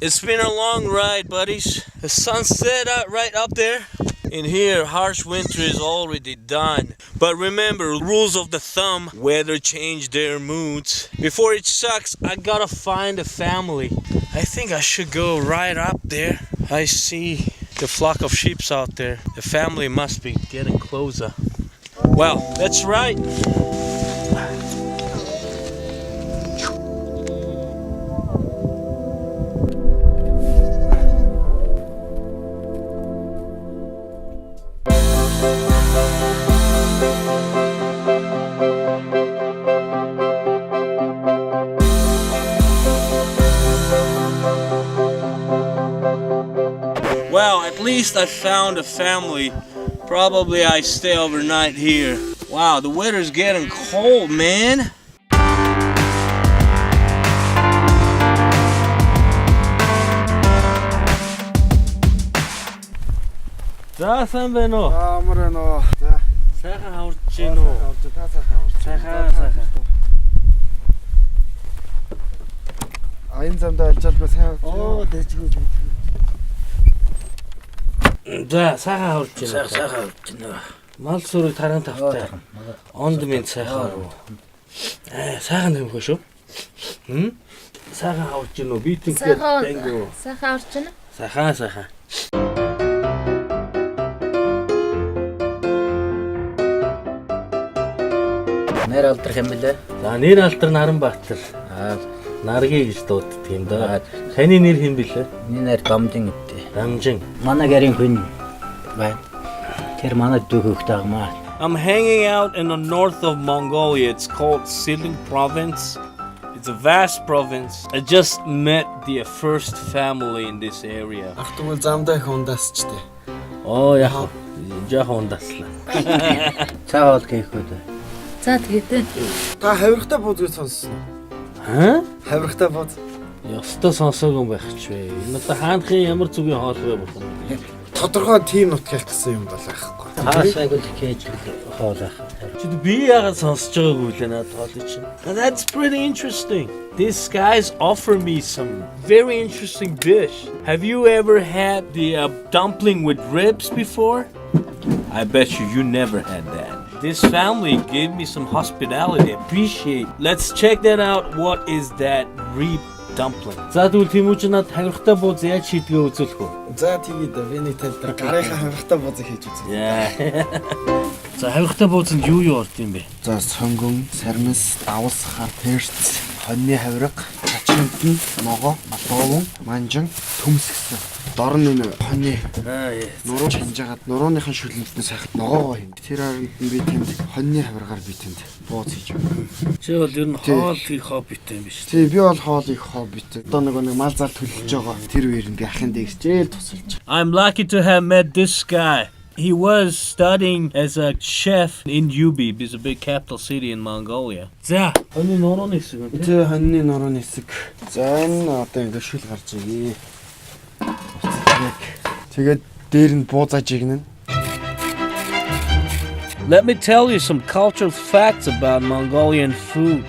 It's been a long ride, buddies. The sun's set out right up there. In here, harsh winter is already done. But remember, rules of the thumb, weather change their moods. Before it sucks, I gotta find a family. I think I should go right up there. I see the flock of sheep out there. The family must be getting closer. Well, that's right. Well, at least I found a family. Probably I stay overnight here. Wow, the weather's getting cold, man. За сайн байна уу? Амар байна уу. За. Сайхан хаварч гин үү? Та сайхан хаварч. Сайхан. Аян замдаа алжаалгүй сайн. Оо, дэжгүй. За, сайхан хаварч гин. Сайхан хаварч гин. Мал сүрэг таран тавтай. Онд минь сайхан уу. Сайхан нэмэх шүү. Сайхан хаварч гин үү? Би тэнхээ тэнгүү. Сайхан хаварч гин. Сайхан. Нэр алдар хэм бэлээ? За, нэр алдар Наранбаатар. Наргийн гэж дууддаг юм да. Таны нэр хэм бэлээ? Миний нэр Дамжин гэдэг. Дамжин. Манай гэрийн хүн байна. Тэр манай дүү хөхтэй агмаа. I'm hanging out in the north of Mongolia. It's called Siling Province. It's a vast province. I just met the first family in this area. Ах тэгвэл замдаа их ундасчтэй. Оо яах вэ? Жаахан ундаслаа. Цаа бол хийхгүй дээ. За тэгээд Та хавирхтай бууз гэж сонссон уу? Хавирхтай бууз. Ёстой сонсоогүй байх ч вэ. Энэ одоо хаанхын ямар зүгийн хоол вэ болох юм. Тодорхой тим нутгах гэсэн юм бол байхгүй. Хаашааг л хийж хоолох. Чи би яагаад сонсож байгаагүй лээ надад хоол чинь. That's pretty interesting. These guys offer me some very interesting dish. Have you ever had the dumpling with ribs before? I bet you never had that. This family gave me some hospitality. Appreciate. Let's check that out. What is that rib dumpling? За тэгвэл Тимүүч надад хавирхтай бууз яаж хийдгээ үзүүлэх үү? За тэгээд вений тал дээр гарынхаа хавирхтай буузыг хийж үзье. Яа. За хавирхтай буузанд юу орд юм бэ? За сонгон, сармис, давс, хар, перц, хоньны хавирга, ачинтэн, ногоо, малуун, манжин, төмсгсөн. Дор нь энэ хоньны нуруу чанжгаад нурууныхын шүлэнтнээ сайхад ногоогоо хин. Тэр харинд нь би тэнд хоньны хавиргаар би тэнд бууз хийж өгнө. Чи бол ер нь хоол хийх хоббитэй юм биш үү? Тий, би бол хоол их хоббитэй. Одоо нэг мал зал төлөж байгаа. Тэр үеэр би ахын дэгсжээл тусалж. I'm lucky to have met this guy. He was studying as a chef in Ubi, which is a big capital city in Mongolia. За, хоньны нурууны хэсэг үү? Тий, хоньны нурууны хэсэг. За энэ одоо ингэ шүл гарч ий. Тэгээд дээр нь буузаж игнэ. Let me tell you some cultural facts about Mongolian food.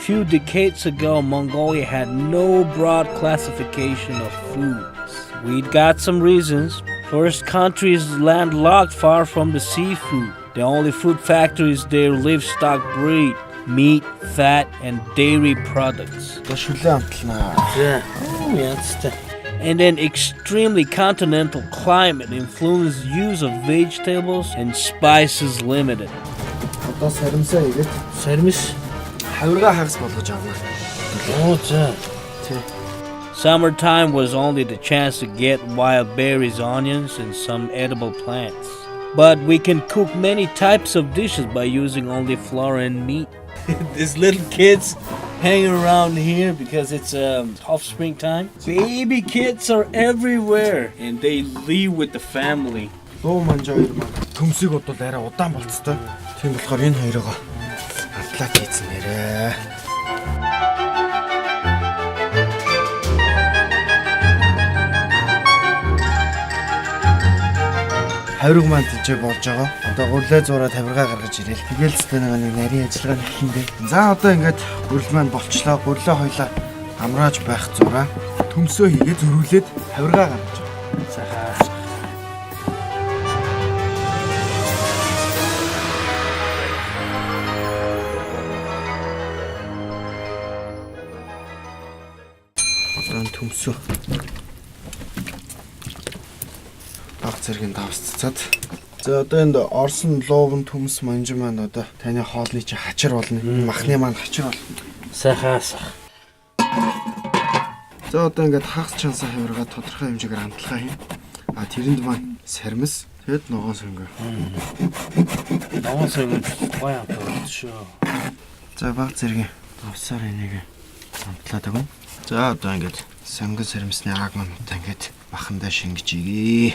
Few decades ago, Mongolia had no broad classification of foods. We'd got some reasons. First, country is landlocked far from the seafood. The only food factories there livestock breed, meat, fat, and dairy products. Шүлээ амтлнаа. Yeah. Oh, yeah. And then extremely continental climate influenced use of vegetables and spices limited. Одоо саримсаа игээд Сармис? хавирга хагас болгож авна. Oh, yeah. Тий. Summertime was only the chance to get wild berries, onions, and some edible plants. But we can cook many types of dishes by using only flour and meat. These little kids hanging around here because it's half springtime. Baby kids are everywhere and they live with the family. Дуу манж хоёр маань төмсийг бодвол арай удаан болцтой. Тийм болохоор энэ хоёроо атлат хийсэн нэрээ. Хавирга маань тийж болж байгаа. Одоо гурлаа зураад хавиргаа гаргаж ирээл. Тэгээл ч нэг нарийн ажиллагаа хийх юм бэ. За одоо ингээд гурил маань болчлоо. Гурлаа хоёлаа амрааж байх зураа. Төмсөө хийгээ зөрүүлээд хавиргаа гаргаж. Сайхан. Одоо төмсөө. Баг зэргийн давсцаад. За одоо энд орсон луувн төмс манжин маань одоо таны хоолны чи хачир болно. Махны маань хачир болно. Сайхан. За одоо ингээд хагас чансаа хавиргаа тодорхой хэмжээгээр хамтлагаа хийн. А тэрэнд маань сармис, тэгэд ногоон сонгоо. Ногоон сонгоо гоё амтлагд шүү. За баг зэргийн давсаар энийг хамтлаад өгнө. За одоо ингээд сонгоо сармисны ааг маань одоо ингээд махандаа шингэж игээ.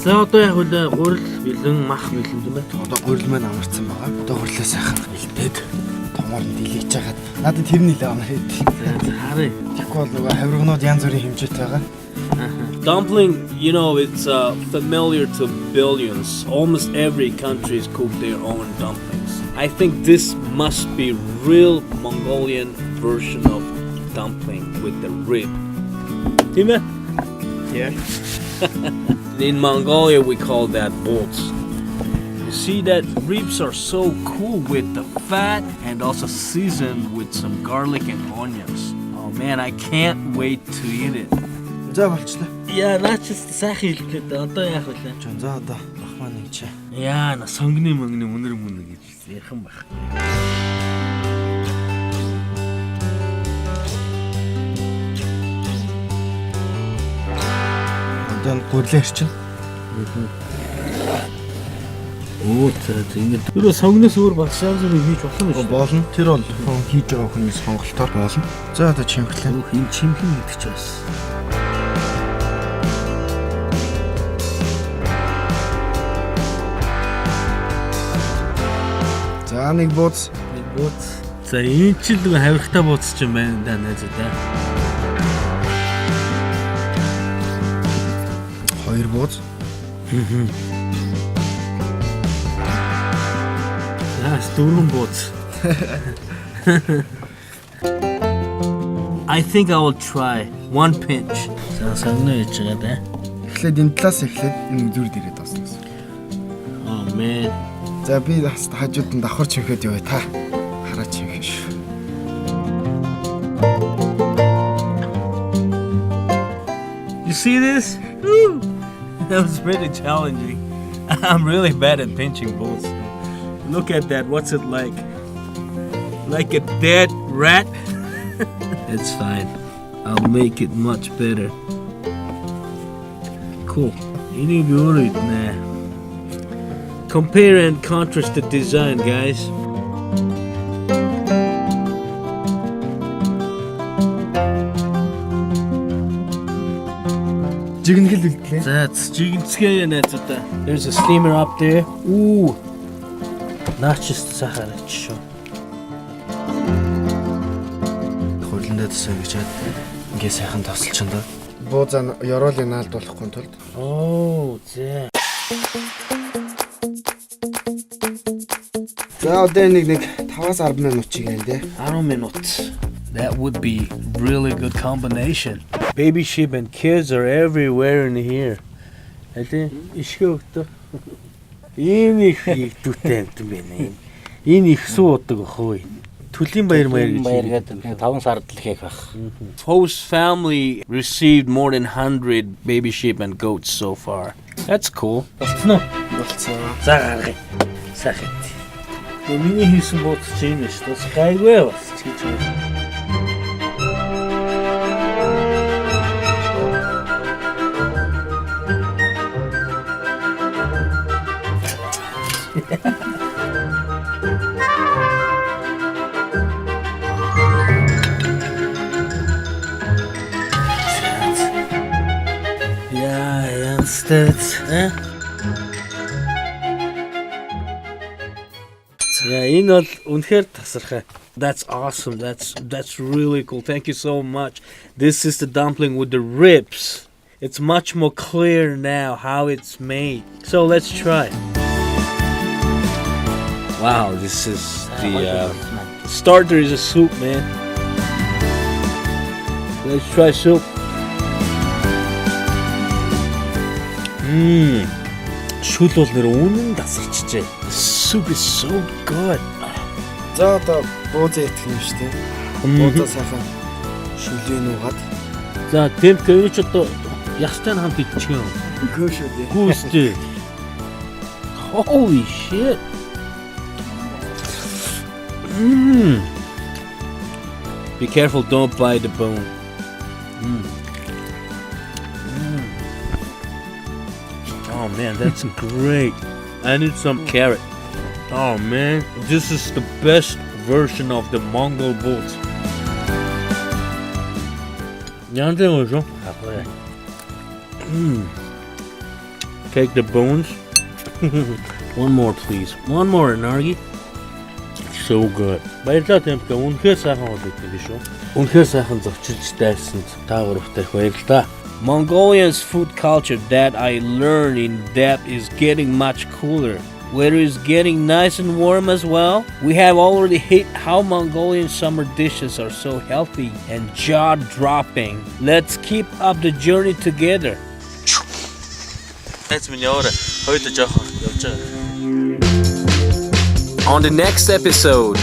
За одоо яг үл гурил бэлэн мах бэлэн юм байна. Одоо гурил маань амарсан байгаа. Одоо гурилаа сайхан илтээд томоор нь дийлгэж хагаад надад тэр нь л амар хэд. За харъя. Тэгэхгүй бол нөгөө хавиргнууд янз бүрийн хэмжээтэй байгаа. Dumpling, you know, it's familiar to billions. Almost every country has cooked their own dumplings. I think this must be real Mongolian version of dumpling with the rib. Tima? Yeah. In Mongolia, we call that bolts. You see that ribs are so cool with the fat and also seasoned with some garlic and onions. Oh man, I can't wait to eat it. За болчлаа. Яа, наач сайхан хэлгээд одоо яах вэ? За одоо бах маань нэг чи. Яа, на сонгны мөнгөний үнэр гэж ярих юм байх. Одоо гурлаа ирчин. Оо за ингэж. Тэр сонгноос өөр багшаа зүрийг хийж болох юм шүү. Болно. Тэр бол хийж байгаа хүний сонголтоор болно. За одоо чимхлээ. Энэ чимхэн гэдэг ч бас. За нэг бууз. За энэ ч л хавирхтаа бууц ч юм байна да найзаа. Хоёр бууз. Яас дөрвөн бууц. I think I will try one pinch. За сонгоно хийж байгаа да. Эхлээд энэ талаас эхлээд энэ үзүүрд ирээд басна гэсэн. Oh man. За би бас хажууд нь давхар чимхэд яваа та. Хараа чимхэн шүү. You see this? Woo! That was really challenging. I'm really bad at pinching bulls. Look at that. What's it like? Like a dead rat? It's fine. I'll make it much better. Cool. Eating good, nah. Compare and contrast the design, guys. Жигнэгэл үлдлээ. За жигэнцгээ найзуудаа. There's a steamer up there. Ooh. Nachos сахарч шүү. Хурландаа төсөөгчээд ингээ сайхан тосолч энэ. Буузаа ёроолыг наалдуулахгүй тулд. Oh, за. За одоо нэг 5-10 минут чигээр дээ. 10 minutes. That would be really good combination. Baby sheep and kids are everywhere in here. Эдэ ишгөөдөө. Энэ их дүтэй юм байна. Энэ их суудаг охой. Түлийн баяр гэдэг 5 сард л хийх байх. Host family received more than 100 baby sheep and goats so far. That's cool. Болцсон уу? Болцсон. За гаргая. Сайхан. Миний хийсэн бууц чинь шүү дээ. Гайгүй бас хийж байгаа. Yeah, that's Yeah, энэ бол үнэхээр тасархай. That's awesome. That's really cool. Thank you so much. This is the dumpling with the ribs. It's much more clear now how it's made. So let's try. Wow, this is the starter is a soup, man. Let's try soup. Шүл бол нэр үнэн тасарчжээ. The soup is so good. За одоо буузаа идэх юм шүү дээ. Буузаа сайхан шүлээ нуугаад. За темп гэж одоо ястай хамт идчихээ. Гөө шүү дээ. Гүүстэй. Holy shit. Be careful, don't bite the bone. Oh man, that's great. I need some carrot. Oh man, this is the best version of the Mongol boat. Take the bones. One more, please. One more, Nargi. So good. Баярлалаа темпэ. Үнэхээр сайхан бол идэв шүү. Үнэхээр сайхан зочилж дайсанд та бүхэнд баярлалаа. Mongolia's food culture that I learned in depth is getting much cooler. Weather is getting nice and warm as well. We have already hit how Mongolian summer dishes are so healthy and jaw-dropping. Let's keep up the journey together. On the next episode,